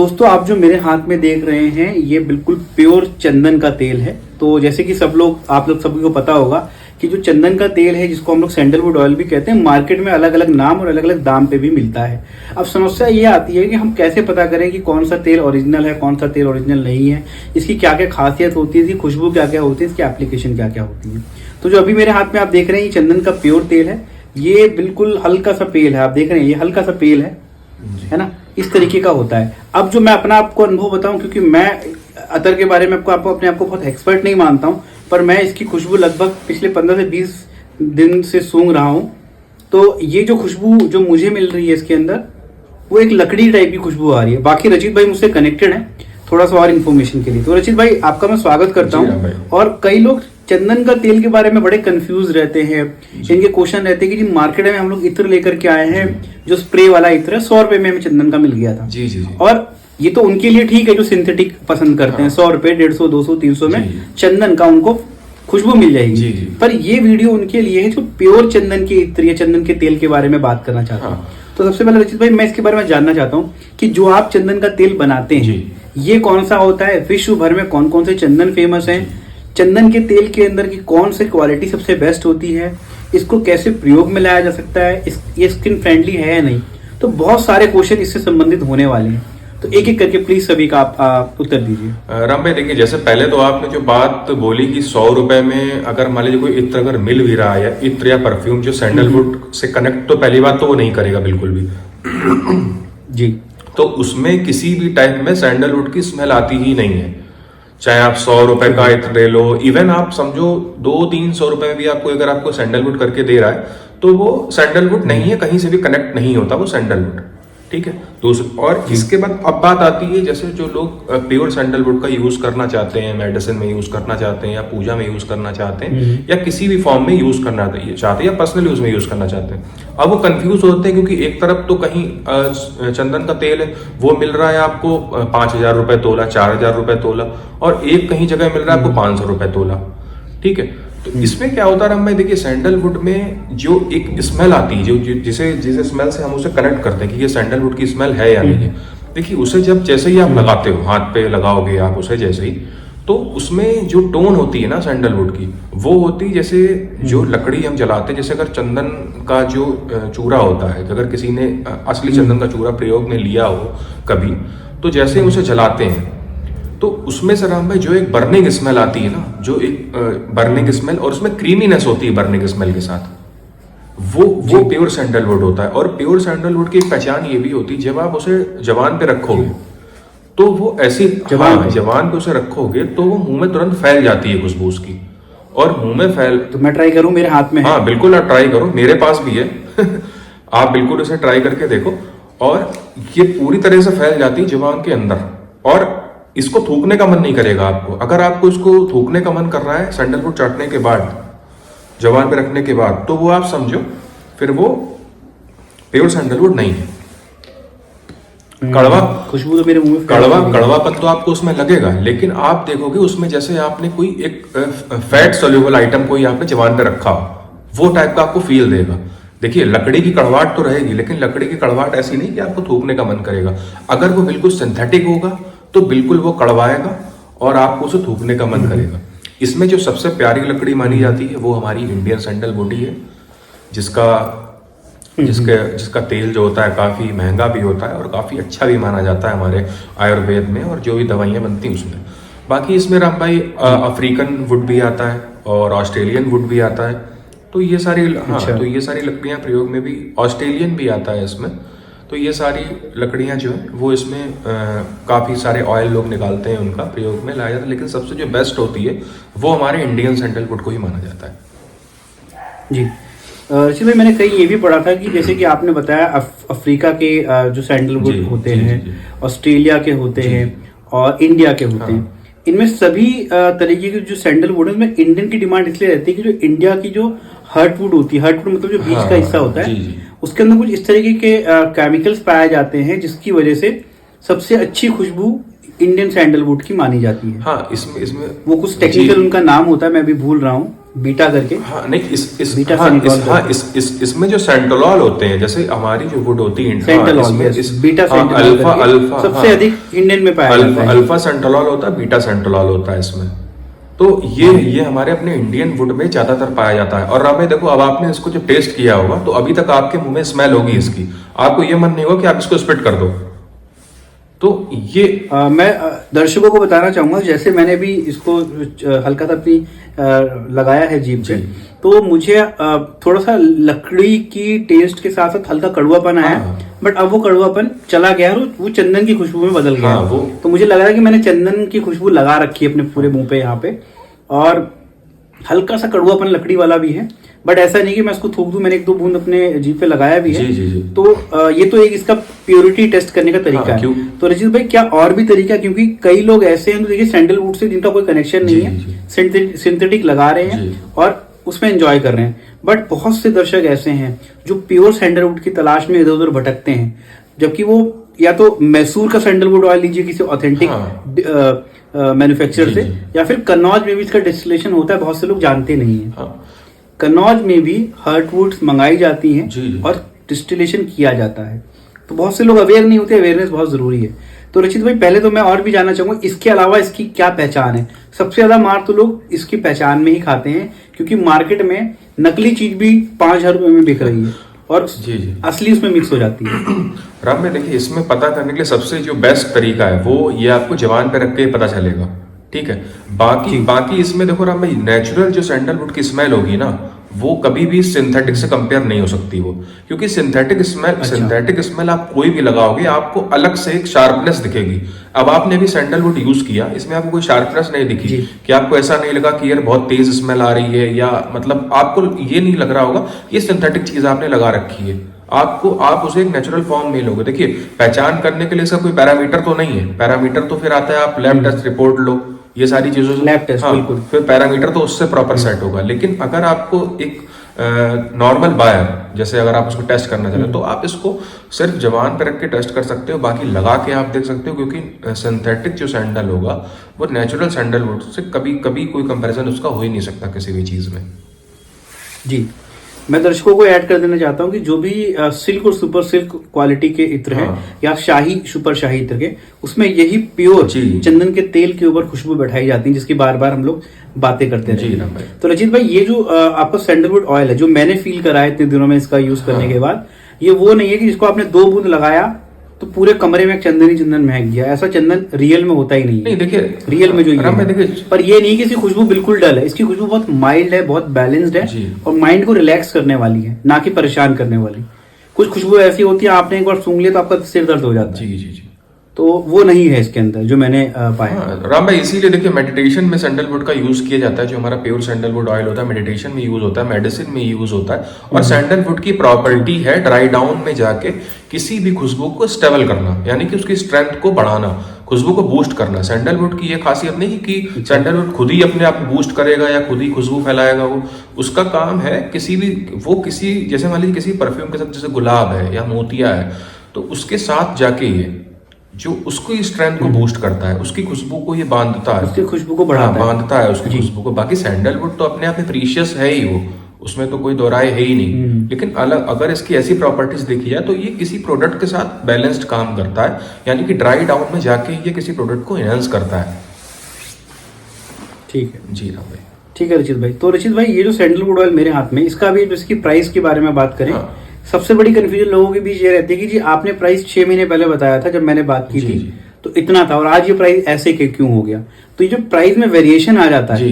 दोस्तों, आप जो मेरे हाथ में देख रहे हैं ये बिल्कुल प्योर चंदन का तेल है। तो जैसे कि आप लोग सभी को पता होगा कि जो चंदन का तेल है, जिसको हम लोग सैंडलवुड ऑयल भी कहते हैं, मार्केट में अलग अलग नाम और अलग अलग दाम पे भी मिलता है। अब समस्या ये आती है कि हम कैसे पता करें कि कौन सा तेल ओरिजिनल है, कौन सा तेल ओरिजिनल नहीं है, इसकी क्या क्या खासियत होती है, इसकी खुशबू क्या क्या होती है, इसकी एप्लीकेशन क्या क्या होती है। तो जो अभी मेरे हाथ में आप देख रहे हैं ये चंदन का प्योर तेल है। ये बिल्कुल हल्का सा पेल है, आप देख रहे हैं ये हल्का सा पेल है ना, इस तरीके का होता है। अब जो मैं अपना आपको अनुभव बताऊं, क्योंकि मैं अतर के बारे में आपको अपने आप को बहुत एक्सपर्ट नहीं मानता हूं, पर मैं इसकी खुशबू लगभग पिछले 15 से 20 दिन से सूंघ रहा हूं। तो ये जो खुशबू जो मुझे मिल रही है इसके अंदर, वो एक लकड़ी टाइप की खुशबू आ रही है। बाकी रचित भाई मुझसे कनेक्टेड है थोड़ा सा और इन्फॉर्मेशन के लिए। तो रचित भाई, आपका मैं स्वागत करता हूँ। और कई लोग चंदन का तेल के बारे में बड़े कंफ्यूज रहते हैं, इनके क्वेश्चन रहते हैं कि जी मार्केट में हम लोग इत्र लेकर के आए हैं, जो स्प्रे वाला इत्र है 100 रुपए में हमें चंदन का मिल गया था। जी। और ये तो उनके लिए ठीक है जो सिंथेटिक पसंद करते हैं, 100 रुपए 150 200 300 में चंदन का उनको खुशबू मिल जाएगी। पर ये वीडियो उनके लिए है जो प्योर चंदन के इत्र या चंदन के तेल के बारे में बात करना चाहते हैं। तो सबसे पहले रचित भाई, मैं इसके बारे में जानना चाहता हूँ कि जो आप चंदन का तेल बनाते हैं ये कौन सा होता है, विश्व भर में कौन कौन से चंदन फेमस हैं, चंदन के तेल के अंदर की कौन सी क्वालिटी सबसे बेस्ट होती है, इसको कैसे प्रयोग में लाया जा सकता है, ये स्किन फ्रेंडली है या नहीं। तो बहुत सारे क्वेश्चन इससे संबंधित होने वाले हैं। तो एक एक करके प्लीज सभी का आप उत्तर दीजिए। राम भाई, देखिए जैसे पहले तो आपने जो बात बोली कि 100 रुपए में अगर मान लीजिए कोई इत्र अगर मिल भी रहा है, इत्र या परफ्यूम जो सैंडलवुड से कनेक्ट, तो पहली बात तो वो नहीं करेगा बिल्कुल भी जी। तो उसमें किसी भी टाइप में सैंडलवुड की स्मेल आती ही नहीं है। चाहे आप 100 रुपए का इत्र ले लो, इवन आप समझो 200-300 रुपए में भी अगर आपको सैंडलवुड करके दे रहा है तो वो सैंडलवुड नहीं है, कहीं से भी कनेक्ट नहीं होता वो सैंडलवुड। ठीक है। और इसके बाद अब बात आती है जैसे जो लोग प्योर सैंडलवुड का यूज करना चाहते हैं, मेडिसिन में यूज करना चाहते हैं या पूजा में यूज करना चाहते हैं या किसी भी फॉर्म में यूज करना चाहते हैं या पर्सनल यूज में यूज करना चाहते हैं। अब वो कंफ्यूज होते हैं क्योंकि एक तरफ तो कहीं चंदन का तेल है वो मिल रहा है आपको 5,000 रुपए तोला, 4,000 रुपए तोला, और एक कहीं जगह मिल रहा है आपको 500 रुपए तोला। ठीक है। तो इसमें क्या होता है राम भाई, देखिए सैंडलवुड में जो एक स्मेल आती है, जो जिसे स्मेल से हम उसे कनेक्ट करते हैं कि ये सैंडलवुड की स्मेल है या नहीं है। देखिए उसे जब जैसे ही आप लगाते हो, हाथ पे लगाओगे आप उसे जैसे ही, तो उसमें जो टोन होती है ना सैंडलवुड की, वो होती है जैसे जो लकड़ी हम जलाते हैं। जैसे अगर चंदन का जो चूरा होता है, अगर किसी ने असली चंदन का चूरा प्रयोग में लिया हो कभी, तो जैसे उसे जलाते हैं तो उसमें से राम भाई जो एक बर्निंग स्मेल आती है ना, जो एक बर्निंग स्मेल, और उसमें क्रीमीनेस होती है बर्निंग स्मेल के साथ, वो प्योर सैंडलवुड होता है। और प्योर सैंडलवुड की एक पहचान ये भी होती है, जब आप उसे जवान पे रखोगे तो वो ऐसी जवान पे उसे रखोगे तो वो मुंह में तुरंत फैल जाती है खुशबू उसकी, और मुंह में फैल। तो मैं ट्राई करूं, मेरे हाथ में है। हाँ बिल्कुल, आप ट्राई करो, मेरे पास भी है आप बिल्कुल इसे ट्राई करके देखो। और ये पूरी तरह से फैल जाती है जवान के अंदर, और इसको थूकने का मन नहीं करेगा आपको। अगर आपको इसको थूकने का मन कर रहा है सैंडलवुड चाटने के बाद, जवान पे रखने के बाद, तो वो आप समझो फिर वो प्योर सैंडलवुड नहीं है। कड़वा खुशबू तो मेरे मुंह में कड़वापन तो आपको उसमें लगेगा, लेकिन आप देखोगे उसमें जैसे आपने कोई एक फैट सोल्यूबल आइटम कोई आपने जवान पे रखा हो, वो टाइप का आपको फील देगा। देखिए लकड़ी की कड़वाहट तो रहेगी, लेकिन लकड़ी की कड़वाहट ऐसी नहीं कि आपको थूकने का मन करेगा। अगर वो बिल्कुल सिंथेटिक होगा तो बिल्कुल वो कड़वाएगा और आपको उसे थूकने का मन करेगा। इसमें जो सबसे प्यारी लकड़ी मानी जाती है वो हमारी इंडियन सैंडलवुड ही है, जिसका तेल जो होता है काफ़ी महंगा भी होता है और काफ़ी अच्छा भी माना जाता है हमारे आयुर्वेद में, और जो भी दवाइयाँ बनती हैं उसमें। बाकी इसमें राम भाई अफ्रीकन वुड भी आता है और ऑस्ट्रेलियन वुड भी आता है। तो ये सारी तो ये सारी लकड़ियाँ प्रयोग में भी, ऑस्ट्रेलियन भी आता है इसमें। तो ये सारी लकड़ियाँ जो है वो इसमें काफ़ी सारे ऑयल लोग निकालते हैं, उनका प्रयोग में लाया जाता है, लेकिन सबसे जो बेस्ट होती है वो हमारे इंडियन सैंडलवुड को ही माना जाता है। जी रचित भाई, मैंने कहीं ये भी पढ़ा था कि जैसे कि आपने बताया अफ्रीका के जो सैंडलवुड होते हैं, ऑस्ट्रेलिया के होते हैं और इंडिया के होते हैं, इनमें सभी तरीके के जो सैंडलवुड है उसमें इंडियन की डिमांड इसलिए रहती है कि जो इंडिया की जो हर्टवुड होती है, हर्टवुड मतलब जो बीच का हिस्सा होता है, उसके अंदर कुछ इस तरीके के केमिकल्स पाए जाते हैं जिसकी वजह से सबसे अच्छी खुशबू इंडियन सैंडलवुड की मानी जाती है। हाँ, इसमें वो कुछ टेक्निकल उनका नाम होता है, मैं भी भूल रहा हूँ, बीटा करके। हाँ नहीं, बीटा हाँ, सेंटोलॉल इसमें जो सेंटोलॉल होते हैं, जैसे हमारी जो वुड होती है, सेंटोलॉल, बीटा सेंटोलॉल अल्फा करके अल्फा सबसे अधिक इंडियन में पाया जाता है। अल्फा सेंटोलॉल होता है, बीटा सेंटोलॉल होता है इसमें। तो ये हमारे अपने इंडियन वुड में ज्यादातर पाया जाता है। और रामे देखो, अब आपने इसको जब टेस्ट किया होगा तो अभी तक आपके मुंह में स्मेल होगी इसकी, आपको ये मन नहीं होगा कि आप इसको स्पिट कर दो। तो ये मैं दर्शकों को बताना चाहूंगा, जैसे मैंने भी इसको हल्का सा अपनी लगाया है जीभ पे, तो मुझे थोड़ा सा लकड़ी की टेस्ट के साथ साथ हल्का कड़वापन आया, बट अब वो कड़वापन चला गया और वो चंदन की खुशबू में बदल गया। वो तो मुझे लग रहा है कि मैंने चंदन की खुशबू लगा रखी है अपने पूरे मुंह पे यहाँ पे, और हल्का सा कड़वापन लकड़ी वाला भी है, बट ऐसा नहीं कि मैं इसको थूक दूं। मैंने एक दो बूंद अपने जीभ पे लगाया भी है। जी। तो ये तो एक इसका प्योरिटी टेस्ट करने का तरीका है। तो रचित भाई, क्या और भी तरीका, क्योंकि कई लोग ऐसे हैं तो देखिए सैंडलवुड से जिनका कोई कनेक्शन नहीं है, सिंथेटिक लगा रहे हैं और उसमें एंजॉय कर रहे हैं, बट बहुत से दर्शक ऐसे हैं जो प्योर सैंडलवुड की तलाश में इधर उधर भटकते हैं, जबकि वो या तो मैसूर का सैंडलवुड ऑयल लीजिए किसी ऑथेंटिक मैन्युफैक्चरर से, या फिर कन्नौज में भी इसका डिस्टिलेशन होता है, बहुत से लोग जानते नहीं है। कन्नौज में भी हर्टवुड्स मंगाई जाती हैं और डिस्टिलेशन किया जाता है, तो बहुत से लोग अवेयर नहीं होते। अवेयरनेस बहुत जरूरी है। तो रचित भाई, पहले तो मैं और भी जानना चाहूंगा, इसके अलावा इसकी क्या पहचान है? सबसे ज्यादा मार तो लोग इसकी पहचान में ही खाते हैं, क्योंकि मार्केट में नकली चीज भी 5,000 रुपए में बिक रही है और असली उसमें मिक्स हो जाती है। राम में देखिए, इसमें पता करने के लिए सबसे जो बेस्ट तरीका है वो ये आपको जवान पे रख के पता चलेगा, ठीक है। बाकी इसमें देखो राम भाई, नेचुरल जो सैंडलवुड की स्मेल होगी ना, वो कभी भी सिंथेटिक से कंपेयर नहीं हो सकती वो, क्योंकि सिंथेटिक स्मेल आप कोई भी लगाओगे आपको अलग से एक शार्पनेस दिखेगी। अब आपने भी सैंडलवुड यूज किया, इसमें आपको कोई शार्पनेस नहीं दिखी कि आपको ऐसा नहीं लगा कि यार बहुत तेज स्मेल आ रही है, या मतलब आपको ये नहीं लग रहा होगा ये सिंथेटिक चीज आपने लगा रखी है। आप उसे एक नेचुरल फॉर्म में लोगे। देखिए, पहचान करने के लिए इसका कोई पैरामीटर तो नहीं है। पैरामीटर तो फिर आता है, आप लैब टेस्ट रिपोर्ट लो, ये सारी चीजों से लैब टेस्ट, बिल्कुल। फिर पैरामीटर तो उससे प्रॉपर सेट होगा। लेकिन अगर आपको एक नॉर्मल बायर, जैसे अगर आप उसको टेस्ट करना चाहते हो, तो आप इसको सिर्फ जवान पे रख के टेस्ट कर सकते हो, बाकी लगा के आप देख सकते हो, क्योंकि सिंथेटिक जो सैंडल होगा वो नेचुरल सैंडलवुड से कभी कोई कंपैरिजन उसका हो ही नहीं सकता किसी भी चीज में। जी, मैं दर्शकों को ऐड कर देना चाहता हूँ कि जो भी सिल्क और सुपर सिल्क क्वालिटी के इत्र हैं, या शाही सुपर शाही इत्र के, उसमें यही प्योर चंदन के तेल के ऊपर खुशबू बैठाई जाती है, जिसकी बार बार हम लोग बातें करते हैं। तो रचित भाई, ये जो आपका सैंडलवुड ऑयल है, जो मैंने फील करा है इतने दिनों में इसका यूज करने के बाद, ये वो नहीं है कि जिसको आपने 2 बूंद लगाया तो पूरे कमरे में चंदन ही चंदन महक गया। ऐसा चंदन रियल में होता ही नहीं है। नहीं, देखिए रियल में जो ये पर ये नहीं कि इसकी खुशबू बिल्कुल डल है। इसकी खुशबू बहुत माइल्ड है, बहुत बैलेंस्ड है और माइंड को रिलैक्स करने वाली है, ना कि परेशान करने वाली। कुछ खुशबू ऐसी होती है, आपने एक बार सूंघ लिया तो आपका सिर दर्द हो जाता है। जी। तो वो नहीं है इसके अंदर जो मैंने पाया। राम भाई, इसीलिए देखिए मेडिटेशन में सैंडलवुड का यूज किया जाता है। जो हमारा प्योर सैंडलवुड ऑयल होता है, मेडिटेशन में यूज होता है, मेडिसिन में यूज होता है। और सैंडलवुड की प्रॉपर्टी है ड्राई डाउन में जाके किसी भी खुशबू को स्टेबल करना, यानी कि उसकी स्ट्रेंथ को बढ़ाना, खुशबू को बूस्ट करना। सैंडलवुड की ये खासियत नहीं कि सैंडलवुड खुद ही अपने आप को बूस्ट करेगा या खुद ही खुशबू फैलाएगा। वो उसका काम है किसी जैसे मान लीजिए किसी परफ्यूम के साथ, जैसे गुलाब है या मोतिया है, तो उसके साथ जाके ये जो उसको स्ट्रेंथ को बूस्ट करता है, उसकी खुशबू को ये बांधता है, उसकी खुशबू को बांधता है उसकी खुशबू को। बाकी सैंडलवुड तो अपने आप में प्रीशियस है ही, वो उसमें तो कोई दोराय है ही नहीं। लेकिन अगर इसकी ऐसी प्रॉपर्टीज देखी जाए तो ये किसी प्रोडक्ट के साथ बैलेंस्ड काम करता है, यानी कि ड्राई डाउन में जाके ये किसी प्रोडक्ट को एनहांस करता है। ठीक है जी राम भाई। ठीक है रचित भाई। तो रचित भाई, ये जो सैंडलवुड ऑयल मेरे हाथ में, इसका भी इसकी प्राइस के बारे में बात करें, सबसे बड़ी कंफ्यूजन लोगों के बीच ये रहती है कि जी आपने प्राइस 6 महीने पहले बताया था जब मैंने बात की थी, तो इतना था, और आज ये प्राइस ऐसे क्यों हो गया? तो ये जो प्राइस में वेरिएशन आ जाता है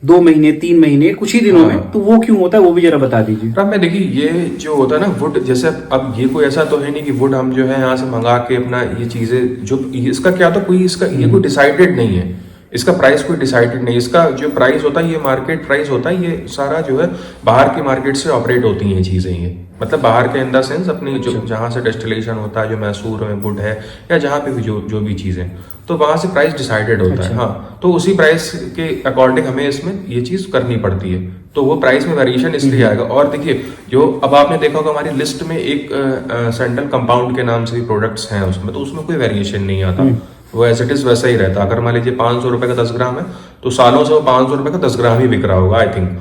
2 महीने 3 महीने कुछ ही दिनों में, तो वो क्यों होता है, वो भी जरा बता दीजिए। राम भाई देखिए, ये जो होता है ना वुड, जैसे अब ये कोई ऐसा तो है नहीं कि वुड हम जो है यहाँ से मंगा के अपना ये चीजें, जो इसका क्या तो कोई इसका ये कोई डिसाइडेड नहीं है, इसका प्राइस कोई डिसाइडेड नहीं। इसका जो प्राइस होता है ये मार्केट प्राइस होता है, ये सारा जो है बाहर की मार्केट से ऑपरेट होती हैं चीजें। ये मतलब बाहर के इन द सेंस अपनी जो जहाँ से डेस्टिलेशन होता है, जो मैसूर में वुड है या जहाँ पे भी जो भी चीजें, तो वहां से प्राइस डिसाइडेड होता है। हाँ, तो उसी प्राइस के अकॉर्डिंग हमें इसमें ये चीज करनी पड़ती है, तो वो प्राइस में वेरिएशन इसलिए आएगा। और देखिए, जो अब आपने देखा होगा हमारी लिस्ट में एक सैंडल कंपाउंड के नाम से भी प्रोडक्ट्स हैं उसमें, तो उसमें कोई वेरिएशन नहीं आता। वो एज इट इज वैसा ही रहता है। अगर मान लीजिए 500 रुपए का 10 ग्राम है तो सालों से वो 500 रुपए का 10 ग्राम ही बिक रहा होगा आई थिंक।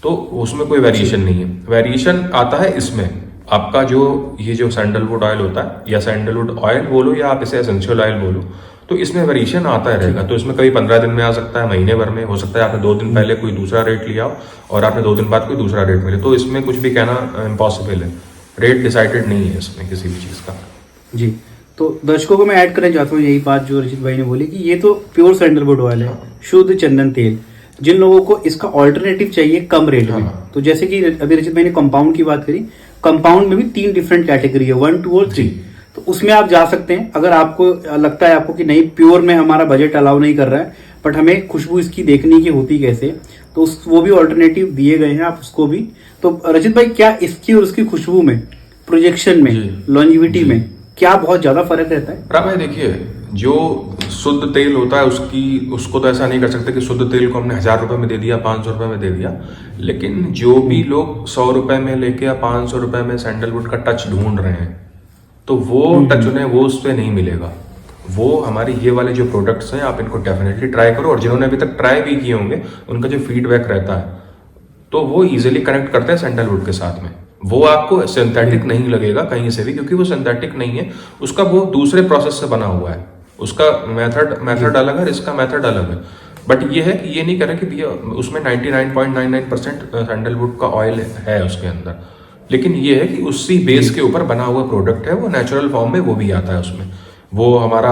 तो उसमें कोई वेरिएशन नहीं है। वेरिएशन आता है इसमें आपका जो ये जो सैंडलवुड ऑयल होता है या सैंडलवुड ऑयल बोलो या आप इसे एसेंशियल ऑयल बोलो, तो इसमें वेरिएशन आता है रहेगा। तो इसमें कभी 15 दिन में आ सकता है, महीने भर में हो सकता है। आपने 2 दिन पहले कोई दूसरा रेट लिया हो और आपने 2 दिन बाद कोई दूसरा रेट मिले, तो इसमें कुछ भी कहना इम्पॉसिबल है। रेट डिसाइडेड नहीं है इसमें किसी भी चीज़ का। जी, तो दर्शकों को मैं ऐड करना चाहता हूँ यही बात जो रचित भाई ने बोली कि ये तो प्योर सैंडलवुड ऑयल है, शुद्ध चंदन तेल। जिन लोगों को इसका ऑल्टरनेटिव चाहिए कम रेट में, तो जैसे कि अभी रचित भाई ने कंपाउंड की बात करी, कंपाउंड में भी 3 डिफरेंट कैटेगरी है, 1, 2 और 3। तो उसमें आप जा सकते हैं अगर आपको लगता है आपको कि नहीं प्योर में हमारा बजट अलाउ नहीं कर रहा है, बट हमें खुशबू इसकी देखनी की होती कैसे, तो वो भी ऑल्टरनेटिव दिए गए हैं, आप उसको भी। तो रचित भाई क्या इसकी और उसकी खुशबू में, प्रोजेक्शन में, लॉन्जिविटी में क्या बहुत ज्यादा फर्क रहता है? राम भाई देखिए, जो शुद्ध तेल होता है उसको तो ऐसा नहीं कर सकते कि शुद्ध तेल को हमने 1000 रुपए में दे दिया, 500 रुपए में दे दिया। लेकिन जो भी लोग 100 रुपए में लेके या 500 रुपए में सैंडलवुड का टच ढूंढ रहे हैं, तो वो टच उन्हें वो उस पर नहीं मिलेगा। वो हमारे ये वाले जो प्रोडक्ट्स हैं आप इनको डेफिनेटली ट्राई करो, और जिन्होंने अभी तक ट्राई भी किए होंगे उनका जो फीडबैक रहता है तो वो इजीली कनेक्ट करते हैं सैंडलवुड के साथ में। वो आपको सिंथेटिक नहीं लगेगा कहीं से भी, क्योंकि वो सिंथेटिक नहीं है, उसका वो दूसरे प्रोसेस से बना हुआ है। उसका मेथड अलग है, इसका मेथड अलग है। बट ये है कि ये नहीं करें कि भैया उसमें 99.99% सैंडलवुड का ऑयल है उसके अंदर, लेकिन ये है कि उसी बेस के ऊपर बना हुआ प्रोडक्ट है, वो नेचुरल फॉर्म में वो भी आता है उसमें। वो हमारा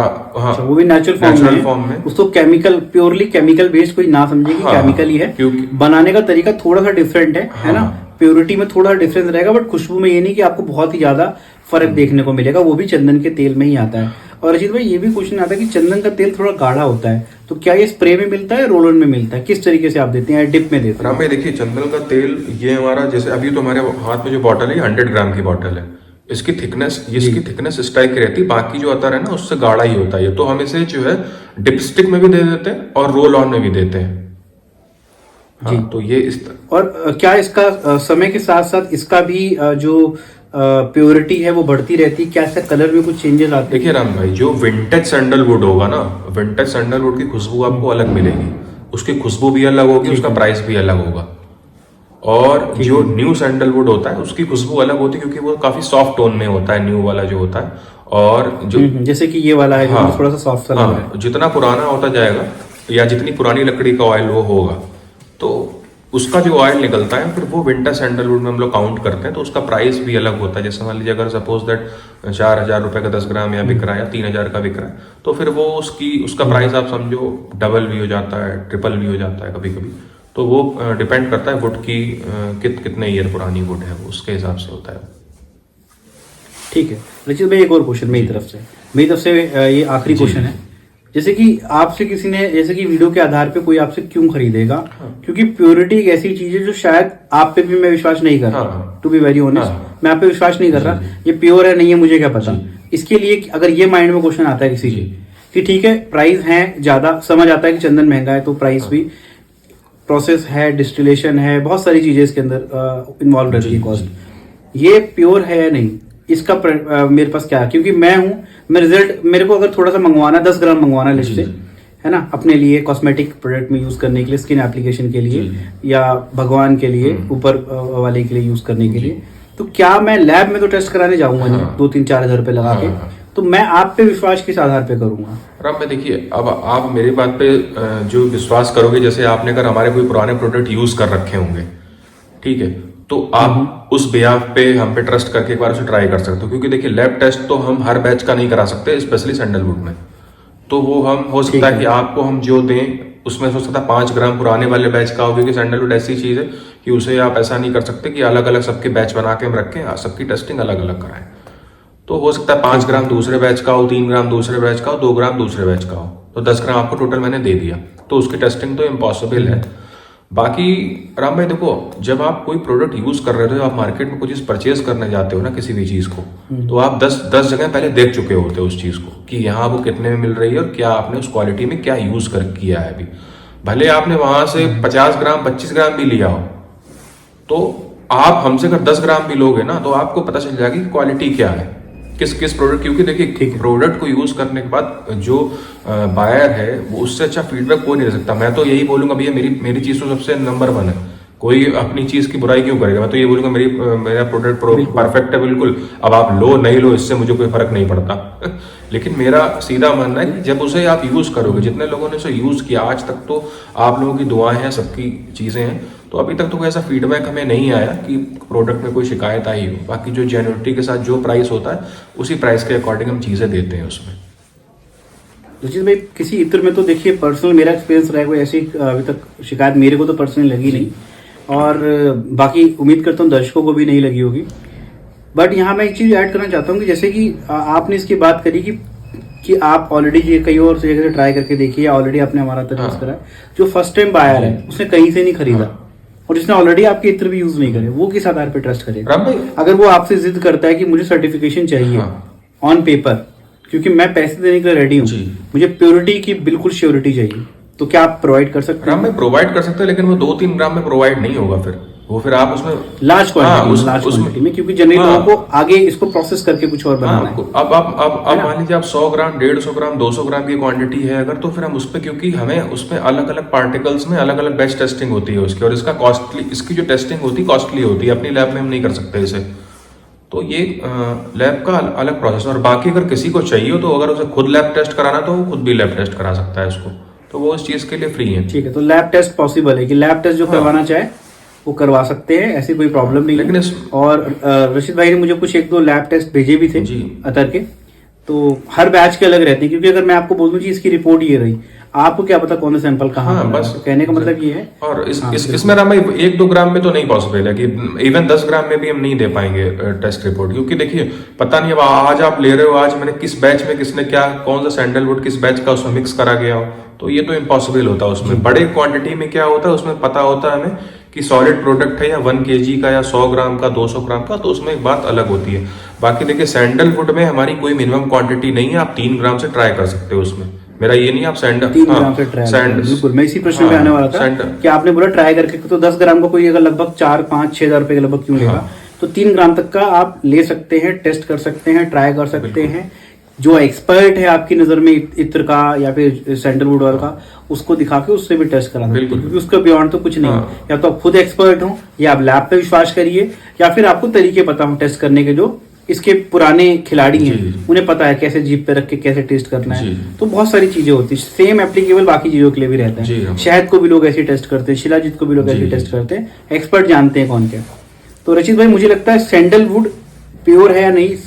वो भी नेचुरल फॉर्म में, उसको केमिकल, प्योरली केमिकल बेस्ड कोई ना समझे कि केमिकल ही है, क्योंकि बनाने का तरीका थोड़ा सा डिफरेंट है ना, प्योरिटी में थोड़ा डिफरेंस रहेगा, बट खुशबू में ये नहीं कि आपको बहुत ही ज्यादा फर्क देखने को मिलेगा, वो भी चंदन के तेल में ही आता है। और अजीत भाई ये भी क्वेश्चन आता है कि चंदन का तेल थोड़ा गाढ़ा होता है, तो क्या ये स्प्रे में मिलता है, रोल ऑन में मिलता है, किस तरीके से आप देते हैं, डिप में देते हैं? राम भाई देखिए, चंदन का तेल ये हमारा, जैसे अभी तो हमारे हाथ में जो बॉटल है 100 ग्राम की बॉटल है, इसकी थिकनेस इस टाइप की रहती है, बाकी जो आता है ना उससे गाढ़ा ही होता है। तो हम इसे जो है डिपस्टिक में भी दे देते हैं और रोल ऑन में भी देते हैं। जी, तो ये इस और क्या इसका समय के साथ साथ इसका भी जो प्योरिटी है वो बढ़ती रहती है? क्या इसका कलर में कुछ चेंजेस आते हैं? देखिए राम भाई, जो विंटेज सैंडलवुड होगा ना, विंटेज सैंडलवुड की खुशबू आपको अलग मिलेगी, उसकी खुशबू भी अलग होगी, उसका प्राइस भी अलग होगा। और जो न्यू सैंडलवुड होता है उसकी खुशबू अलग होती है, क्योंकि वो काफी सॉफ्ट टोन में होता है, न्यू वाला जो होता है। और जो जैसे कि ये वाला है, थोड़ा सा सॉफ्ट सा लग रहा है। जितना पुराना होता जाएगा या जितनी पुरानी लकड़ी का ऑयल वो होगा, तो उसका जो ऑयल निकलता है फिर वो विंटर सैंडलवुड में हम लोग काउंट करते हैं, तो उसका प्राइस भी अलग होता है। जैसे मान लीजिए अगर सपोज दैट 4000 रुपए का 10 ग्राम या बिक रहा है या 3000 का बिक रहा है, तो फिर वो उसका प्राइस आप समझो डबल भी हो जाता है, ट्रिपल भी हो जाता है कभी कभी। तो वो डिपेंड करता है वुड की कितने ईयर पुरानी वुड है, वो उसके हिसाब से होता है। ठीक है रचित भाई, एक और क्वेश्चन मेरी तरफ से ये आखिरी क्वेश्चन है। जैसे कि आपसे किसी ने, जैसे कि वीडियो के आधार पे कोई आपसे क्यों खरीदेगा, क्योंकि प्योरिटी एक ऐसी चीज है जो शायद आप पे भी मैं विश्वास नहीं कर रहा, टू बी वेरी ऑनेस्ट, मैं आप पे विश्वास नहीं कर रहा, ये प्योर है नहीं है मुझे क्या पता। इसके लिए अगर ये माइंड में क्वेश्चन आता है किसी कि ठीक है प्राइस है ज्यादा, समझ आता है कि चंदन महंगा है तो प्राइस भी, प्रोसेस है, डिस्टिलेशन है, बहुत सारी चीजें इसके अंदर इन्वॉल्व रहती है, कॉस्ट, ये प्योर है या नहीं, इसका मेरे पास क्या है? क्योंकि मैं रिजल्ट, मेरे को अगर थोड़ा सा मंगवाना, 10 ग्राम मंगवाना लिस्ट से, है ना, अपने लिए कॉस्मेटिक प्रोडक्ट में यूज करने के लिए, स्किन एप्लीकेशन के लिए या भगवान के लिए, ऊपर वाले के लिए यूज करने के लिए, तो क्या मैं लैब में तो टेस्ट कराने जाऊंगा नहीं 2-3-4 हजार रुपए लगा के, तो मैं आप पे विश्वास किस आधार पे करूंगा? राम भाई देखिए, अब आप मेरी बात पे जो विश्वास करोगे, जैसे आपने अगर हमारे कोई पुराने प्रोडक्ट यूज कर रखे होंगे, ठीक है, तो आप उस बिहाफ पे हम पे ट्रस्ट करके एक बार उसे ट्राई कर सकते हो। क्योंकि देखिए लैब टेस्ट तो हम हर बैच का नहीं करा सकते, स्पेशली सैंडलवुड में। तो वो हम हो सकता है कि आपको हम जो दें उसमें हो सकता है 5 ग्राम पुराने वाले बैच का हो, क्योंकि सैंडलवुड ऐसी चीज है कि उसे आप ऐसा नहीं कर सकते कि अलग अलग सबके बैच बना के हम रखें, सबकी टेस्टिंग अलग अलग कराएं। तो हो सकता है 5 ग्राम दूसरे बैच का हो, 3 ग्राम दूसरे बैच का हो, 2 ग्राम दूसरे बैच का हो, तो 10 ग्राम आपको टोटल मैंने दे दिया, तो उसकी टेस्टिंग तो इम्पॉसिबल है। बाकी राम भाई देखो, जब आप कोई प्रोडक्ट यूज कर रहे हो, आप मार्केट में कोई चीज परचेज करने जाते हो ना, किसी भी चीज को, तो आप 10 जगह पहले देख चुके होते हो उस चीज को कि यहाँ वो कितने में मिल रही है और क्या आपने उस क्वालिटी में क्या यूज किया है। अभी भले आपने वहां से 50 ग्राम 25 ग्राम भी लिया हो, तो आप हमसे अगर 10 ग्राम भी लोगे ना, तो आपको पता चल जाएगा कि क्वालिटी क्या है। किस किस प्रोडक्ट, क्योंकि देखिए प्रोडक्ट को यूज करने के बाद जो बायर है वो उससे अच्छा फीडबैक कोई नहीं दे सकता। मैं तो यही बोलूंगा भैया मेरी चीज तो सबसे नंबर 1 है, कोई अपनी चीज की बुराई क्यों करेगा। मैं तो ये बोलूंगा मेरा प्रोडक्ट परफेक्ट है बिल्कुल, अब आप लो नहीं लो इससे मुझे कोई फर्क नहीं पड़ता लेकिन मेरा सीधा मानना है कि जब उसे आप यूज करोगे, जितने लोगों ने उसे यूज किया आज तक तो आप लोगों की दुआएं हैं, सबकी चीजें हैं, तो अभी तक तो कोई ऐसा फीडबैक हमें नहीं आया कि प्रोडक्ट में कोई शिकायत आई हो। बाकी जो जेन्युइनिटी के साथ जो प्राइस होता है उसी प्राइस के अकॉर्डिंग हम चीजें देते हैं उसमें। रुचित भाई, किसी इत्र में तो देखिए पर्सनल मेरा एक्सपीरियंस रहा है, कोई ऐसी अभी तक शिकायत मेरे को तो पर्सनली लगी नहीं, और बाकी उम्मीद करता हूँ दर्शकों को भी नहीं लगी होगी। बट यहाँ मैं एक चीज ऐड करना चाहता हूँ कि जैसे कि आपने इसकी बात करी कि आप ऑलरेडी ये कई और जगह से ट्राई करके देखिए, ऑलरेडी आपने हमारा तरीका करा। जो फर्स्ट टाइम बायर है उसने कहीं से नहीं खरीदा और जिसने ऑलरेडी आपके इत्र भी यूज नहीं करे, वो किस आधार पर ट्रस्ट करेगा? अगर वो आपसे जिद करता है कि मुझे सर्टिफिकेशन चाहिए ऑन पेपर, क्योंकि मैं पैसे देने के लिए रेडी हूँ, मुझे प्योरिटी की बिल्कुल श्योरिटी चाहिए, तो क्या आप प्रोवाइड कर सकते हैं? में प्रोवाइड कर सकते हैं, लेकिन वो 2-3 ग्राम में प्रोवाइड नहीं होगा, फिर आप उसमें लार्ज क्वांटिटी में, क्योंकि जनरली लोगों को आगे इसको प्रोसेस करके कुछ और बनाना है। अब मान लीजिए आप 100 ग्राम 150 ग्राम 200 ग्राम की क्वांटिटी है अगर, तो फिर हम उस पर, क्योंकि हमें उसमें अलग अलग पार्टिकल्स में अलग अलग बैच टेस्टिंग होती है उसकी, और इसकी जो टेस्टिंग होती है कॉस्टली होती है, अपनी लैब में हम नहीं कर सकते इसे, तो ये लैब का अलग प्रोसेस। और बाकी अगर किसी को चाहिए तो अगर उसे खुद लैब टेस्ट कराना तो वो खुद भी लैब टेस्ट करा सकता है उसको, तो वो इस चीज के लिए फ्री है। ठीक है, तो लैब टेस्ट पॉसिबल है कि लैब टेस्ट जो करवाना चाहे वो करवा सकते हैं, ऐसी कोई प्रॉब्लम नहीं। लेकिन और रशीद भाई ने मुझे कुछ 1-2 लैब टेस्ट भेजे भी थे अतर के, तो हर बैच के अलग रहते हैं, क्योंकि अगर मैं आपको बोल दूं जी इसकी रिपोर्ट ये रही, आपको क्या पता कौन सा सैंपल कहाँ बस कहने का मतलब ये है। और इसमें राम भाई 1-2 ग्राम में तो नहीं पॉसिबल है कि इवन 10 ग्राम में भी हम नहीं दे पाएंगे टेस्ट रिपोर्ट, क्योंकि देखिए पता नहीं अब आज आप ले रहे हो, आज मैंने किस बैच में किसने क्या कौन सा सैंडलवुड किस बैच का उसमें मिक्स करा गया हो, तो ये तो इम्पॉसिबल होता है। उसमें बड़े क्वांटिटी में क्या होता है, उसमें पता होता है हमें कि सॉलिड प्रोडक्ट है या 1 kg का या 100 ग्राम का 200 ग्राम का, तो उसमें एक बात अलग होती है। बाकी देखिए सैंडलवुड में हमारी कोई मिनिमम क्वांटिटी नहीं है, आप 3 ग्राम से ट्राई कर सकते हो उसमें, मेरा ये नहीं आप 3 ग्राम से ट्राई बिल्कुल, मैं इसी प्रश्न में आने वाला था कि आपने बोला ट्राई करके, तो 10 ग्राम का कोई अगर लगभग 4-5-6 हजार रुपए के लगभग क्यों लेगा, तो 3 ग्राम तक का आप ले सकते हैं, टेस्ट कर सकते हैं, ट्राई कर सकते हैं। जो एक्सपर्ट है आपकी नजर में इत्र का या फिर सैंडलवुड ऑयल का, उसको दिखा के उससे भी टेस्ट करा सकते हैं, क्योंकि उसका बियॉन्ड तो कुछ नहीं। या तो आप खुद एक्सपर्ट हो, या आप लैब पे विश्वास करिए, या फिर आपको तरीके पता हो टेस्ट करने के, जो इसके पुराने खिलाड़ी हैं उन्हें पता है कैसे जीप पे रख के कैसे टेस्ट करना है। तो बहुत सारी चीजें होती है, सेम एप्लीकेबल बाकी चीजों के लिए भी रहता है। शहद को भी लोग ऐसे टेस्ट करते हैं, शिलाजीत को भी लोग ऐसे टेस्ट करते हैं, एक्सपर्ट जानते हैं कौन क्या। तो रचित भाई, मुझे लगता है सैंडलवुड प्योर है या नहीं,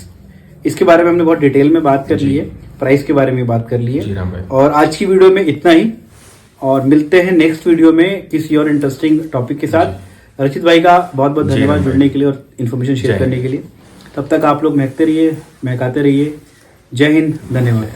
इसके बारे में हमने बहुत डिटेल में बात कर ली है, प्राइस के बारे में बात कर ली है, और आज की वीडियो में इतना ही, और मिलते हैं नेक्स्ट वीडियो में किसी और इंटरेस्टिंग टॉपिक के साथ। रचित भाई का बहुत बहुत धन्यवाद जुड़ने के लिए और इन्फॉर्मेशन शेयर करने के लिए। तब तक आप लोग महकते रहिए, महकाते रहिए। जय हिंद, धन्यवाद।